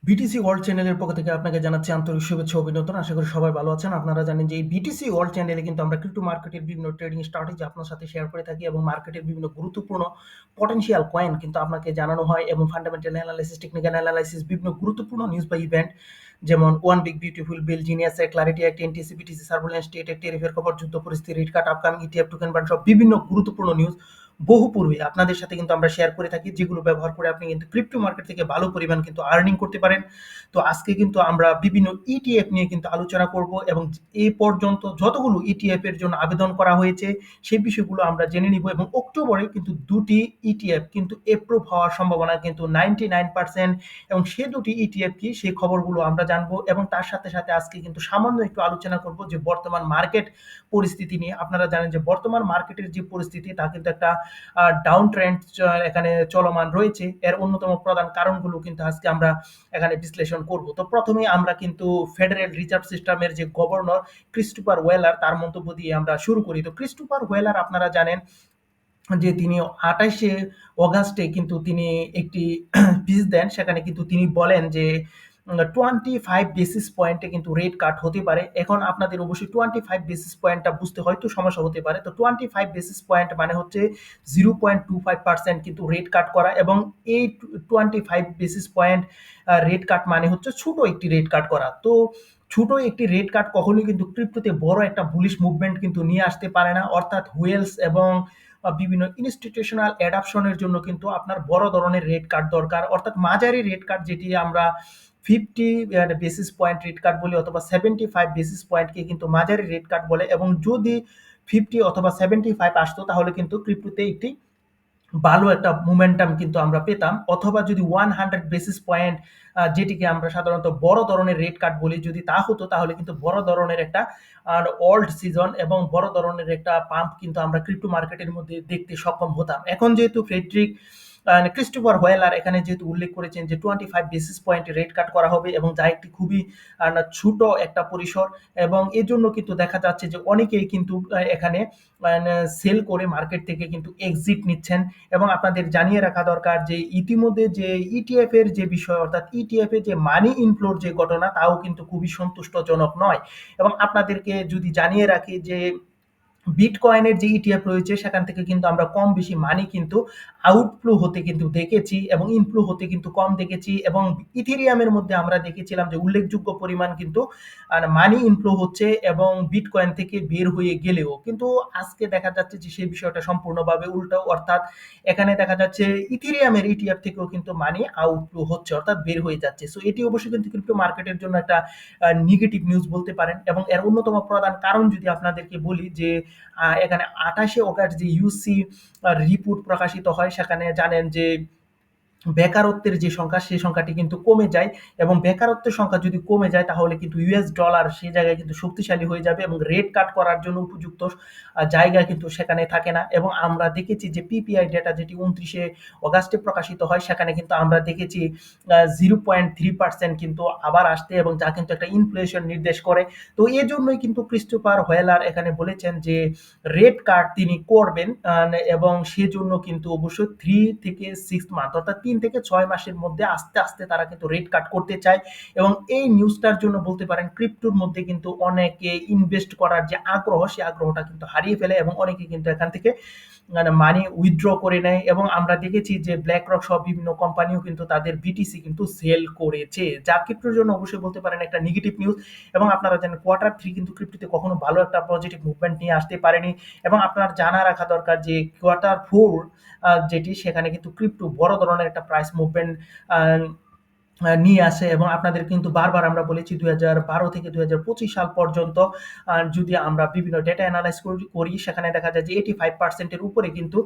BTC world চ্যানেলের পক্ষ থেকে আপনাকে জানাচ্ছি আন্তরিক শুভেচ্ছা ও অভিনন্দন। আশা করি সবাই ভালো আছেন। আপনারা জানেন যে এই বিটিসি ওয়ার্ল্ড চ্যানেলে কিন্তু আমরা ক্রিপ্টো মার্কেটের বিভিন্ন ট্রেডিং স্ট্র্যাটেজি আপনার সাথে শেয়ার করে থাকি এবং মার্কেটের বিভিন্ন গুরুত্বপূর্ণ পটেনশিয়াল কয়েন কিন্তু আপনাকে জানানো হয় এবং ফান্ডামেন্টাল অ্যানালাইসিস, টেকনিক্যাল অ্যানালাইসিস, বিভিন্ন গুরুত্বপূর্ণ নিউজ বা ইভেন্ট যেমন one big beautiful bill, genius এর clarity act, NTC, BTC surveillance state এর টেরিফের খবর, যুদ্ধ পরিস্থিতি, rate cut, upcoming ETF token বান্ড সব বিভিন্ন গুরুত্বপূর্ণ নিউজ বহু পূর্বে আপনাদের সাথে কিন্তু আমরা শেয়ার করে থাকি, যেগুলো ব্যবহার করে আপনি কিন্তু ক্রিপ্টো মার্কেট থেকে ভালো পরিমাণ কিন্তু আর্নিং করতে পারেন। তো আজকে কিন্তু আমরা বিভিন্ন ইটিএফ নিয়ে কিন্তু আলোচনা করব এবং এই পর্যন্ত যতগুলো ইটিএফ এর জন্য আবেদন করা হয়েছে সেই বিষয়গুলো আমরা জেনে নিব এবং অক্টোবরে কিন্তু দুটি ইটিএফ কিন্তু এপ্রুভ হওয়ার সম্ভাবনা কিন্তু 99% এবং সে দুটি ইটিএফ কি সেই খবরগুলো আমরা জানবো এবং তার সাথে সাথে আজকে কিন্তু সামান্য একটু আলোচনা করব যে বর্তমান মার্কেট পরিস্থিতি নিয়ে। আপনারা জানেন যে বর্তমান মার্কেটের যে পরিস্থিতি তা কিন্তু একটা ডাউন ট্রেন্ড এখানে চলমান রয়েছে। এর অন্যতম প্রধান কারণগুলো কিন্তু আজকে আমরা এখানে বিশ্লেষণ করব। তো প্রথমে আমরা কিন্তু ফেডারেল রিজার্ভ সিস্টেমের যে গভর্নর ক্রিস্টোফার ওয়েলার তার মন্তব্য দিয়ে আমরা শুরু করি। তো ক্রিস্টোফার ওয়েলার আপনারা জানেন যে তিনি 28শে অগাস্টে কিন্তু তিনি একটি স্পিচ দেন। সেখানে কিন্তু তিনি বলেন যে 25 বেসিস পয়েন্টে কিন্তু রেট কাট হতে পারে। এখন আপনাদের অবশ্যই 25 বেসিস পয়েন্টটা বুঝতে হয়তো সমস্যা হতে পারে। তো 25 বেসিস পয়েন্ট মানে হচ্ছে 0.25% কিন্তু রেট কাট করা এবং এই 25 বেসিস পয়েন্ট রেট কাট মানে হচ্ছে ছোট একটি রেট কাট করা। তো ছোট একটি রেট কাট কখনোই কিন্তু ক্রিপ্টোতে বড় একটা বুলিশ মুভমেন্ট কিন্তু নিয়ে আসতে পারে না। অর্থাৎ হুয়েলস এবং বিভিন্ন ইনস্টিটিউশনাল অ্যাডাপশনের জন্য কিন্তু আপনার বড় ধরনের রেট কাট দরকার। অর্থাৎ মাঝারি রেট কাট যেটি আমরা 50 বেসিস পয়েন্ট রেট কাট বলি অথবা 75 বেসিস পয়েন্টকে কিন্তু মাঝারি রেট কাট বলে এবং যদি 50 অথবা 75 আসতো তাহলে কিন্তু ক্রিপ্টোতে একটি ভালো একটা মোমেন্টাম কিন্তু আমরা পেতাম। অথবা যদি 100 বেসিস পয়েন্ট যেটিকে আমরা সাধারণত বড় ধরনের রেট কাট বলি, যদি তা হতো তাহলে কিন্তু বড় ধরনের একটা ওল্ড সিজন এবং বড় ধরনের একটা পাম্প কিন্তু আমরা ক্রিপ্টো মার্কেটের মধ্যে দেখতে সক্ষম হতাম। এখন যেহেতু ফ্রেডরিক ক্রিস্টোফার হোয়েলার এখানে যেহেতু উল্লেখ করেছেন যে 25 বেসিস পয়েন্ট রেট কাট করা হবে এবং যা একটি খুবই ছোট একটা পরিসর এবং এর জন্য কিন্তু দেখা যাচ্ছে যে অনেকেই কিন্তু এখানে সেল করে মার্কেট থেকে কিন্তু এক্সিট নিচ্ছেন। এবং আপনাদের জানিয়ে রাখা দরকার যে ইতিমধ্যে যে ইটিএফ এর যে বিষয় অর্থাৎ ইটিএফ এর যে মানি ইনফ্লোর যে ঘটনা তাও কিন্তু খুবই সন্তুষ্টজনক নয়। এবং আপনাদেরকে যদি জানিয়ে রাখি যে বিটকয়েনের যে ইটিএফ রয়েছে সেখান থেকে কিন্তু আমরা কম বেশি মানি কিন্তু আউটফ্লো হতে কিন্তু দেখেছি এবং ইনফ্লো হতে কিন্তু কম দেখেছি এবং ইথেরিয়ামের মধ্যে আমরা দেখেছিলাম যে উল্লেখযোগ্য পরিমাণ কিন্তু মানি ইনফ্লো হচ্ছে এবং বিটকয়েন থেকে বের হয়ে গেলেও কিন্তু আজকে দেখা যাচ্ছে যে সেই বিষয়টা সম্পূর্ণভাবে উল্টো। অর্থাৎ এখানে দেখা যাচ্ছে ইথেরিয়ামের ইটিএফ থেকেও কিন্তু মানি আউটফ্লো হচ্ছে অর্থাৎ বের হয়ে যাচ্ছে। সো এটি অবশ্যই কিন্তু ক্রিপ্টো মার্কেটের জন্য একটা নেগেটিভ নিউজ বলতে পারেন এবং এর অন্যতম প্রধান কারণ যদি আপনাদেরকে বলি যে এখানে 28শে অগাস্ট যে ইউসি রিপোর্ট প্রকাশিত হয় সেখানে জানেন যে বেকারত্বের যে সংখ্যা সেই সংখ্যাটি কিন্তু কমে যায় এবং বেকারত্বের সংখ্যা যদি কমে যায় তাহলে কিন্তু ইউএস ডলার সেই জায়গায় কিন্তু শক্তিশালী হয়ে যাবে এবং রেট কাট করার জন্য উপযুক্ত জায়গা কিন্তু সেখানে থাকে না। এবং আমরা দেখেছি যে পিপিআই ডেটা যেটি 29শে অগাস্টে প্রকাশিত হয় সেখানে কিন্তু আমরা দেখেছি 0.3% কিন্তু আবার আসতে এবং যা কিন্তু একটা ইনফ্লেশন নির্দেশ করে। তো এই জন্যই কিন্তু ক্রিস্টোফার হোয়েলার এখানে বলেছেন যে রেট কাট তিনি করবেন এবং সেজন্য কিন্তু অবশ্যই 3 থেকে 6 মান্থ অর্থাৎ 3 থেকে 6 মাসের মধ্যে আস্তে আস্তে তারা কিন্তু রেট কাট করতে চায়। এবং এই নিউজটার জন্য বলতে পারেন ক্রিপ্টোর মধ্যে কিন্তু অনেকে ইনভেস্ট করার যে আগ্রহ সেই আগ্রহটা কিন্তু হারিয়ে ফেলে এবং অনেকে কিন্তু এখান থেকে মানি উইথড্র করে নেয় এবং আমরা দেখেছি যে ব্ল্যাক রক সহ বিভিন্ন কোম্পানিও কিন্তু তাদের বিটিসি কিন্তু সেল করেছে, যা ক্রিপ্টোর জন্য অবশ্যই বলতে পারেন একটা নেগেটিভ নিউজ। এবং আপনারা জানেন কোয়ার্টার 3 কিন্তু ক্রিপ্টোতে কখনো ভালো একটা পজিটিভ মুভমেন্ট নিয়ে আসতে পারেনি এবং আপনার জানা রাখা দরকার যে কোয়ার্টার 4 যেটি সেখানে কিন্তু ক্রিপ্টো বড় ধরনের একটা প্রাইস মুভমেন্ট নিয়ে আসে এবং আপনাদের কিন্তু বারবার আমরা বলেছি 2012 থেকে 2025 সাল পর্যন্ত যদি আমরা বিভিন্ন ডেটা অ্যানালাইজ করি সেখানে দেখা যায় যে 85% এর উপরে কিন্তু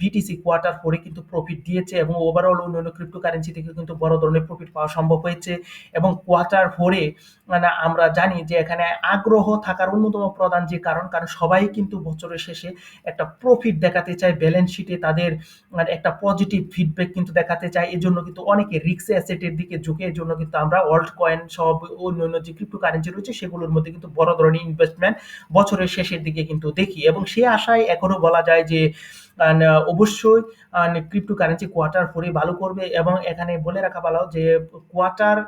বিটিসি কোয়ার্টার 4 এ কিন্তু প্রফিট দিয়েছে এবং ওভারঅল অন্যান্য ক্রিপ্টোকারেন্সি থেকে কিন্তু বড় ধরনের প্রফিট পাওয়া সম্ভব হয়েছে। এবং কোয়ার্টার 4 এ আমরা জানি যে এখানে আগ্রহ থাকার অন্যতম প্রধান যে কারণ সবাই কিন্তু বছরের শেষে একটা প্রফিট দেখাতে চায়, ব্যালেন্স শিটে তাদের একটা পজিটিভ ফিডব্যাক কিন্তু দেখাতে চায়। এজন্য কিন্তু অনেকে রিস্ক অ্যাসেটের দিকে ঝুঁকে জন্য কিন্তু আমরা অল্ট কয়েন সব অন্যান্য যে ক্রিপ্টোকারেন্সি রয়েছে সেগুলোর মধ্যে কিন্তু বড় ধরনের ইনভেস্টমেন্ট বছরের শেষের দিকে কিন্তু দেখি এবং সে আশায় এখনো বলা যায় যে অবশ্যই ক্রিপ্টোকারেন্সি কোয়ার্টার 4 এ ভালো করবে এবং এখানে বলে রাখা ভালো যে কোয়ার্টার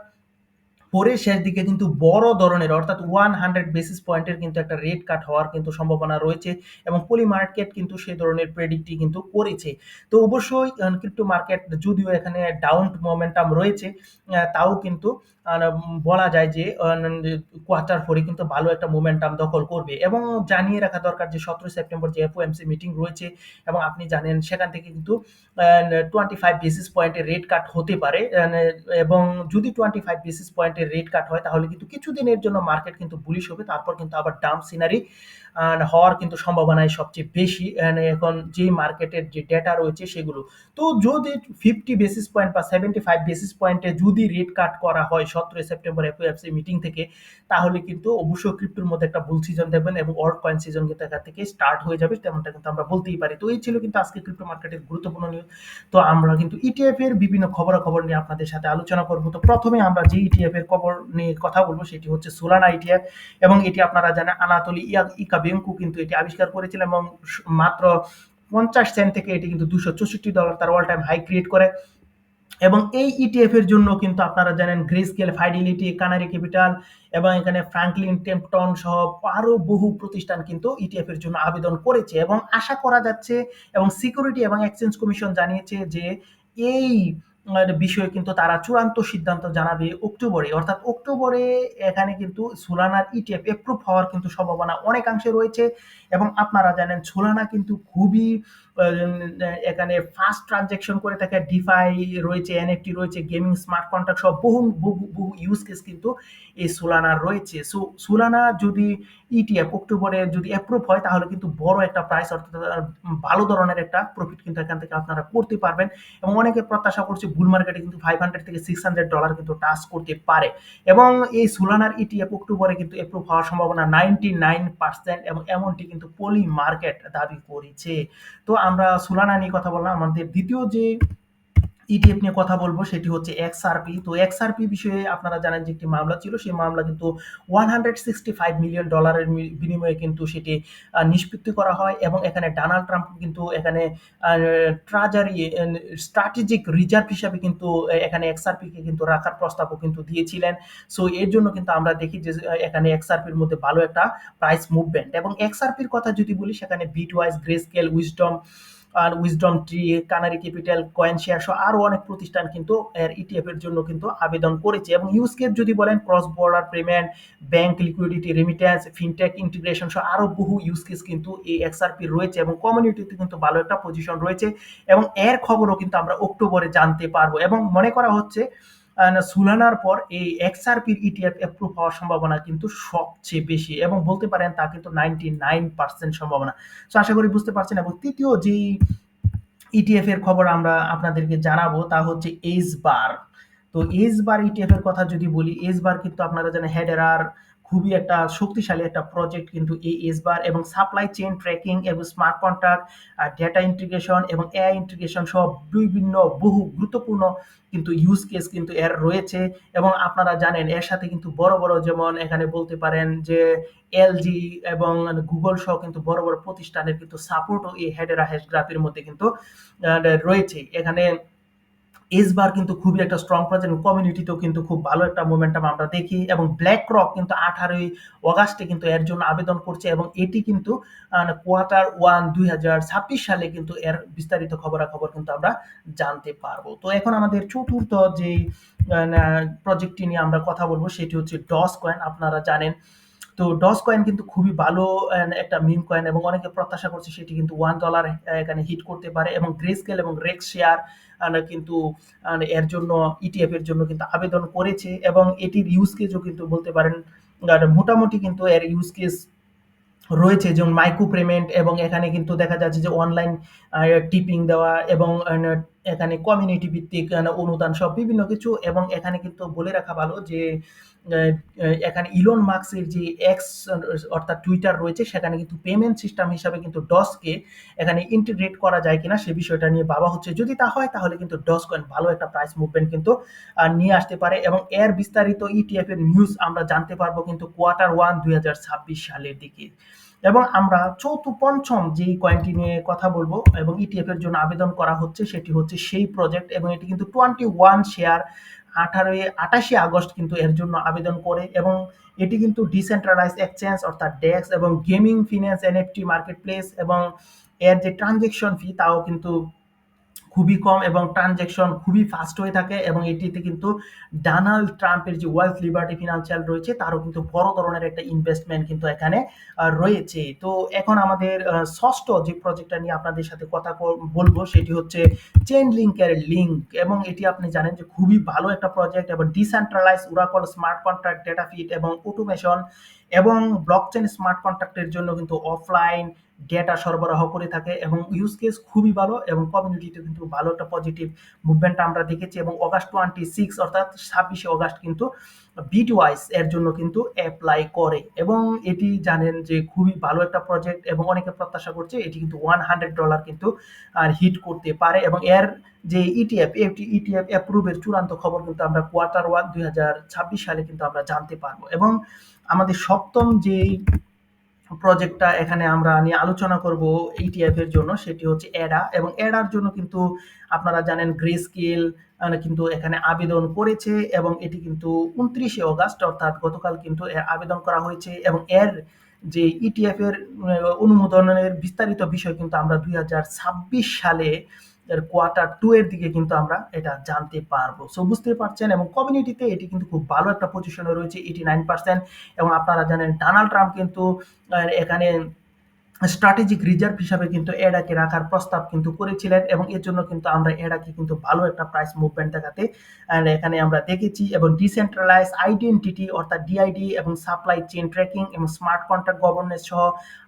পরে শেষ দিকে কিন্তু বড় ধরনের অর্থাৎ 100 বেসিস পয়েন্টের কিন্তু একটা রেট কাট হওয়ার কিন্তু সম্ভাবনা রয়েছে এবং পলি মার্কেট কিন্তু সেই ধরনের প্রেডিক্টই কিন্তু করেছে। তো অবশ্যই ক্রিপ্টো মার্কেট যদিও এখানে ডাউন মোমেন্টাম রয়েছে তাও কিন্তু বলা যায় যে কোয়ার্টার 4 এ কিন্তু ভালো একটা মোমেন্টাম দখল করবে এবং জানিয়ে রাখা দরকার যে 17 সেপ্টেম্বর যে এফওএমসি মিটিং রয়েছে এবং আপনি জানেন সেখান থেকে কিন্তু 25 বেসিস পয়েন্টের রেট কাট হতে পারে এবং যদি 25 বেসিস পয়েন্টের রেট কাট হয় তাহলে কিন্তু কিছুদিনের জন্য মার্কেট কিন্তু বুলিশ হবে তারপর কিন্তু আবার ডাউন সিনারি হওয়ার কিন্তু সম্ভাবনাই সবচেয়ে বেশি এখন যে মার্কেটের যে ডেটা রয়েছে সেগুলো তো যদি 50 বেসিস পয়েন্ট বা 75 বেসিস পয়েন্টে যদি রেট কাট করা হয় 17 সেপ্টেম্বর এফওএমসি মিটিং থেকে তাহলে কিন্তু অবশ্যই ক্রিপ্টোর মধ্যে একটা বুল সিজন দেখবেন এবং অল্ট কয়েন সিজন কিন্তু এখান থেকে স্টার্ট হয়ে যাবে তেমনটা কিন্তু আমরা বলতেই পারি। তো এই ছিল কিন্তু আজকে ক্রিপ্টো মার্কেটের গুরুত্বপূর্ণ নিউজ। তো আমরা কিন্তু ইটিএফ এর বিভিন্ন খবরাখবর নিয়ে আপনাদের সাথে আলোচনা করব। তো প্রথমে আমরা যে ইটিএফ এর খবর নিয়ে কথা বলবো সেটি হচ্ছে সোলানা ইটিএফ এবং এটি আপনারা জানেন আনাতোলি ইকাবেঙ্কু কিন্তু এটি আবিষ্কার করেছিলেন এবং মাত্র 50 সেন্ট থেকে এটি কিন্তু $264 তার অল টাইম হাই ক্রিয়েট করে এবং এই ইটিএফ এর জন্য কিন্তু আপনারা জানেন গ্রেস্কেল, ফাইডেলিটি, কানারি ক্যাপিটাল এবং এখানে ফ্র্যাঙ্কলিন টেম্পটন সহ আরো বহু প্রতিষ্ঠান কিন্তু ইটিএফ এর জন্য আবেদন করেছে এবং আশা করা যাচ্ছে এবং সিকিউরিটি এবং এক্সচেঞ্জ কমিশন জানিয়েছে যে এই বিষয়ে কিন্তু তারা চূড়ান্ত সিদ্ধান্ত জানাবে অক্টোবরে অর্থাৎ অক্টোবরে এখানে কিন্তু সোলানার ইটিএফ এপ্রুভ হওয়ার কিন্তু সম্ভাবনা অনেকাংশে রয়েছে এবং আপনারা জানেন সোলানা কিন্তু খুবই এখানে ফাস্ট ট্রানজ্যাকশন করে থাকে ডিফাই রয়েছে এনএফটি রয়েছে গেমিং স্মার্ট কন্ট্রাক্ট সব বহু বহু বহু ইউজ কেস কিন্তু এই সোলানার রয়েছে সো সোলানা যদি ইটিএফ অক্টোবরে যদি অ্যাপ্রুভ হয় তাহলে কিন্তু বড় একটা প্রাইস অর্থাৎ ভালো ধরনের একটা প্রফিট কিন্তু এখান থেকে আপনারা করতে পারবেন এবং অনেকে প্রত্যাশা করছে বুল মার্কেটে কিন্তু $500 থেকে $600 কিন্তু টাচ করতে পারে এবং এই সোলানার ইটিএফ অক্টোবরে কিন্তু অ্যাপ্রুভ হওয়ার সম্ভাবনা 99% এবং এমনটি কিন্তু পলি মার্কেট দাবি করেছে। তো আমরা সোলানা নিয়ে কথা বললাম আমাদের দ্বিতীয় যে ইটিএফ নিয়ে কথা বলবো সেটি হচ্ছে এক্সআরপি। তো এক্সআরপি বিষয়ে আপনারা জানেন যে একটি মামলা ছিল সেই মামলা কিন্তু $165 মিলিয়ন বিনিময়ে কিন্তু সেটি নিষ্পত্তি করা হয় এবং এখানে ডোনাল্ড ট্রাম্প কিন্তু এখানে ট্রেজারি স্ট্র্যাটেজিক রিজার্ভ হিসাবে কিন্তু এখানে এক্সআরপি কে কিন্তু রাখার প্রস্তাবও কিন্তু দিয়েছিলেন। সো এর জন্য কিন্তু আমরা দেখি যে এখানে এক্সআরপির মধ্যে ভালো একটা প্রাইস মুভমেন্ট এবং এক্সআরপির কথা যদি বলি সেখানে bitwise, greyscale, wisdom tree, canary capital, coin share সহ আরো অনেক প্রতিষ্ঠান কিন্তু এর ইটিএফ এর জন্য কিন্তু আবেদন করেছে এবং ইউজ কেস যদি বলেন cross border payment, bank liquidity, remittance, fintech integration সহ আরো বহু ইউজ কেস কিন্তু এই এক্সআরপি রয়েছে এবং কমিউনিটিতে কিন্তু ভালো একটা পজিশন রয়েছে এবং এর খবরও কিন্তু আমরা অক্টোবরে জানতে পারবো এবং মনে করা হচ্ছে সুলানার পর এই এক্সআরপির ইটিএফ অ্যাপ্রুভ হওয়ার সম্ভাবনা কিন্তু সবচেয়ে বেশি এবং বলতে পারেন তা কিন্তু 99% সম্ভাবনা। সো আশা করি বুঝতে পারছেন এবং তৃতীয় যেই ইটিএফ এর খবর আমরা আপনাদেরকে জানাবো তা হচ্ছে এইচ বার। তো এইচ বার ইটিএফ এর কথা যদি বলি এইচ বার কিন্তু আপনারা জানেন হেডেরার খুবই একটা শক্তিশালী একটা প্রজেক্ট কিন্তু এই এইচ বার এবং সাপ্লাই চেইন ট্র্যাকিং এবং স্মার্ট কন্ট্রাক্ট ডেটা ইন্টিগ্রেশন এবং এআই ইন্টিগ্রেশন সব বিভিন্ন বহু গুরুত্বপূর্ণ কিন্তু ইউজ কেস কিন্তু এর রয়েছে এবং আপনারা জানেন এর সাথে কিন্তু বড় বড় যেমন এখানে বলতে পারেন যে এলজি এবং গুগল সহ কিন্তু বড় বড় প্রতিষ্ঠানের কিন্তু সাপোর্টও এই হেডেরা হ্যাশ গ্রাফের মধ্যে কিন্তু রয়েছে। এখানে এসবার কিন্তু খুবই একটা স্ট্রং প্রজেক্ট কমিউনিটিতেও কিন্তু খুব ভালো একটা মোমেন্টাম আমরা দেখি এবং ব্ল্যাক রক কিন্তু 18 অগাস্টে কিন্তু এর জন্য আবেদন করছে এবং এটি কিন্তু কোয়ার্টার 1 2026 সালে কিন্তু এর বিস্তারিত খবরাখবর কিন্তু আমরা জানতে পারবো। তো এখন আমাদের চতুর্থ যেই প্রজেক্টটি নিয়ে আমরা কথা বলবো সেটি হচ্ছে ডস কয়েন। আপনারা জানেন তো ডস কয়েন কিন্তু খুবই ভালো একটা মিম কয়েন এবং অনেকে প্রত্যাশা করছে সেটি কিন্তু $1 এখানে হিট করতে পারে এবং গ্রেস্কেল এবং রেক্স শেয়ার কিন্তু এর জন্য ইটিএফ এর জন্য কিন্তু আবেদন করেছে এবং এটির ইউজ কেসও কিন্তু বলতে পারেন মোটামুটি কিন্তু এর ইউজ কেস রয়েছে যেমন মাইক্রো পেমেন্ট এবং এখানে কিন্তু দেখা যাচ্ছে যে অনলাইন টিপিং দেওয়া এবং এখানে কমিউনিটি ভিত্তিক অনুদান সব বিভিন্ন কিছু, এবং এখানে কিন্তু বলে রাখা ভালো যে এখানে ইলন মাস্কের যে এক্স অর্থাৎ টুইটার রয়েছে, সেখানে কিন্তু পেমেন্ট সিস্টেম হিসাবে কিন্তু ডসকে এখানে ইন্টিগ্রেট করা যায় কিনা সে বিষয়টা নিয়ে ভাবা হচ্ছে। যদি তা হয় তাহলে কিন্তু ডস কয়েন ভালো একটা প্রাইস মুভমেন্ট কিন্তু নিয়ে আসতে পারে, এবং এর বিস্তারিত ইটিএফ এর নিউজ আমরা জানতে পারবো কিন্তু কোয়ার্টার 1 2026 সালের দিকে। এবং আমরা পঞ্চম যেই কয়েনটি নিয়ে কথা বলবো এবং ইটিএফ এর জন্য আবেদন করা হচ্ছে, সেটি হচ্ছে সেই প্রজেক্ট, এবং এটি কিন্তু 21 শেয়ার 28 আগস্ট কিন্তু এর জন্য আবেদন করে, এবং এটি কিন্তু ডিসেন্ট্রালাইজ এক্সচেঞ্জ অর্থাৎ ডেক্স এবং gaming finance NFT market place, এবং এর যে ট্রানজেকশন ফি তাও কিন্তু খুবই কম এবং ট্রানজেকশন খুবই ফাস্ট হয়ে থাকে, এবং এটিতে কিন্তু ডোনাল্ড ট্রাম্পের যে ওয়েলথ লিবার্টি ফিনান্সিয়াল রয়েছে তারও কিন্তু বড় ধরনের একটা ইনভেস্টমেন্ট কিন্তু এখানে রয়েছে। তো এখন আমাদের ষষ্ঠ যে প্রজেক্টটা নিয়ে আপনাদের সাথে কথা বলবো সেটি হচ্ছে চেইন লিঙ্কের লিঙ্ক, এবং এটি আপনি জানেন যে খুবই ভালো একটা প্রজেক্ট, এবং decentralise oracle smart contract data feed এবং অটোমেশন এবং ব্লকচেন স্মার্ট কন্ট্রাক্টের জন্য কিন্তু অফলাইন ডেটা সরবরাহ করে থাকে, এবং ইউজ কেস খুবই ভালো, এবং কমিউনিটিতে কিন্তু ভালো একটা পজিটিভ মুভমেন্ট আমরা দেখেছি। এবং অগাস্ট 26 অর্থাৎ 26শে অগাস্ট কিন্তু বিটওয়াইজ এর জন্য কিন্তু অ্যাপ্লাই করে, এবং এটি জানেন যে খুবই ভালো একটা প্রজেক্ট, এবং অনেকে প্রত্যাশা করছে এটি কিন্তু $100 কিন্তু হিট করতে পারে, এবং এর যে ইটিএফ ইটিএফ অ্যাপ্রুভের চূড়ান্ত খবর কিন্তু আমরা কোয়ার্টার 1 2026 সালে কিন্তু আমরা জানতে পারবো। এবং আমাদের সপ্তম যে প্রজেক্টটা এখানে আমরা নিয়ে আলোচনা করব ইটিএফ এর জন্য, সেটি হচ্ছে এডা, এবং এডার জন্য কিন্তু আপনারা জানেন গ্রে স্কেল কিন্তু এখানে আবেদন করেছে, এবং এটি কিন্তু 29শে অগাস্ট অর্থাৎ গতকাল কিন্তু এর আবেদন করা হয়েছে, এবং এর যে ইটিএফ এর অনুমোদনের বিস্তারিত বিষয় কিন্তু আমরা 2026 সালে এর কোয়ার্টার 2 এর দিকে কিন্তু আমরা এটা জানতে পারবো। সো বুঝতে পারছেন, এবং কমিউনিটিতে এটি কিন্তু খুব ভালো একটা পজিশনে রয়েছে 89%, এবং আপনারা জানেন ডোনাল্ড ট্রাম্প কিন্তু এখানে স্ট্র্যাটেজিক রিজার্ভ হিসাবে কিন্তু এডাকে রাখার প্রস্তাব কিন্তু করেছিলেন, এবং এর জন্য কিন্তু আমরা এডাকে কিন্তু ভালো একটা প্রাইস মুভমেন্ট দেখাতে এখানে আমরা দেখেছি। এবং ডিসেন্ট্রালাইজ আইডেন্টিটি অর্থাৎ ডিআইডি এবং সাপ্লাই চেইন ট্র্যাকিং এবং স্মার্ট কন্ট্রাক্ট গভর্নেন্স সহ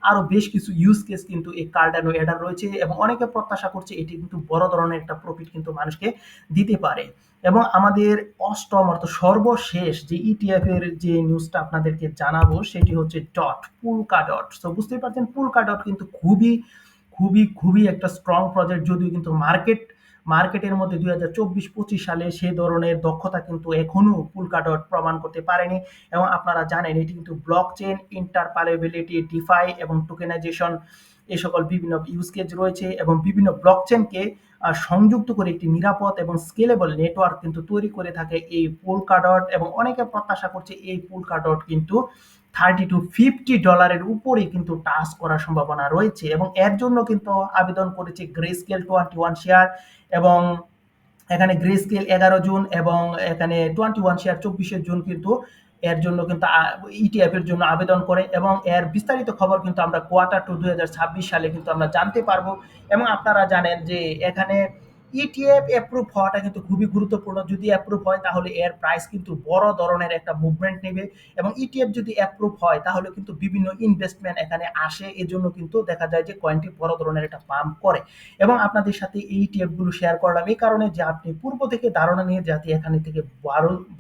আরো বেশ কিছু ইউজ কেস কিন্তু এই কার্ডানো এডার রয়েছে, এবং অনেকে প্রত্যাশা করছে এটি কিন্তু বড় ধরনের একটা প্রফিট কিন্তু মানুষকে দিতে পারে। এবং আমাদের অষ্টম অর্থাৎ সর্বশেষ যে ইটিএফ এর যে নিউজটা আপনাদেরকে জানাবো সেটি হচ্ছে পুলকা ডট। তো বুঝতেই পারছেন পুলকা ডট কিন্তু খুবই একটা স্ট্রং প্রজেক্ট, যদিও কিন্তু মার্কেটের মধ্যে 2024-25 সালে সে ধরনের দক্ষতা কিন্তু এখনো পুলকা ডট প্রমাণ করতে পারেনি, এবং আপনারা জানেন এটি কিন্তু ব্লকচেন ইন্টারপালেবিলিটি ডিফাই এবং টোকেনাইজেশন এই সকল বিভিন্ন ইউজ কেস রয়েছে, এবং বিভিন্ন ব্লকচেনকে সংযুক্ত করে একটি নিরাপদ এবং স্কেলেবল নেটওয়ার্ক কিন্তু তৈরি করে থাকে এই পোলকা ডট, এবং অনেকে প্রত্যাশা করছে এই পোলকা ডট কিন্তু $30 to $50 উপরে কিন্তু টাচ করার সম্ভাবনা রয়েছে, এবং এর জন্য কিন্তু আবেদন করেছে গ্রেস্কেল 21 শেয়ার, এবং এখানে গ্রেস্কেল 11 জুন, এবং এখানে 21 শেয়ার 24শে জুন কিন্তু এর জন্য কিন্তু ইটিএফ এর জন্য আবেদন করে, এবং এর বিস্তারিত খবর কিন্তু আমরা কোয়ার্টার 2 2026 সালে কিন্তু আমরা জানতে পারবো। এবং আপনারা জানেন যে এখানে ইটিএফ অ্যাপ্রুভ হওয়াটা কিন্তু খুবই গুরুত্বপূর্ণ, যদি অ্যাপ্রুভ হয় তাহলে এর প্রাইস কিন্তু বড় ধরনের একটা মুভমেন্ট নেবে, এবং ইটিএফ যদি অ্যাপ্রুভ হয় তাহলে কিন্তু বিভিন্ন ইনভেস্টমেন্ট এখানে আসে, এজন্য কিন্তু দেখা যায় যে কয়েনটি বড় ধরনের একটা পাম্প করে। এবং আপনাদের সাথে এই টিপগুলো শেয়ার করলাম এই কারণে যে আপনি পূর্ব থেকে ধারণা নিয়ে যাতে এখানে থেকে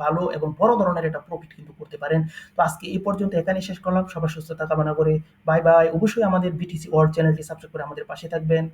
ভালো এবং বড় ধরনের একটা প্রফিট কিন্তু করতে পারেন। তো আজকে এই পর্যন্ত এখানে শেষ করলাম, সবার সুস্থতা কামনা করে বাই বাই। অবশ্যই আমাদের বিটিসি ওয়ার্ল্ড চ্যানেলটি সাবস্ক্রাইব করে আমাদের পাশে থাকবেন।